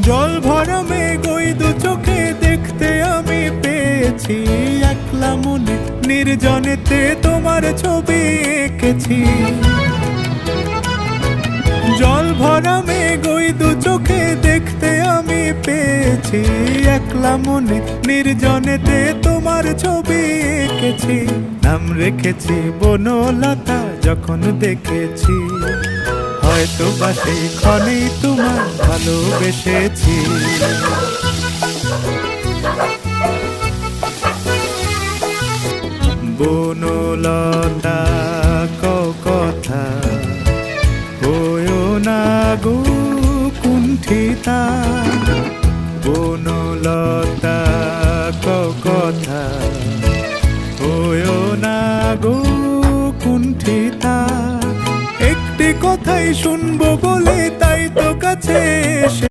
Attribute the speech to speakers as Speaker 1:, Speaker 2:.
Speaker 1: জল ভরা মেঘ ওই দু চোখে দেখতে আমি পেয়েছি, একলা মনে নির্জনেতে তোমার ছবি এঁকেছি। জল ভরা মেঘ ওই দু চোখে দেখতে আমি পেয়েছি, একলা মনে নির্জনেতে তোমার ছবি এঁকেছি। নাম রেখেছি বনলতা যখন দেখেছি, হয়তো বা সেই ক্ষণেই তোমার ভালোবেসেছি। বনলতা কথা হয়ো না গো কুণ্ঠিতা, বনলতা কথা হয়ো না গো কুণ্ঠিতা। একটি কথাই শুনবো বলে তাই তো কাছে এসে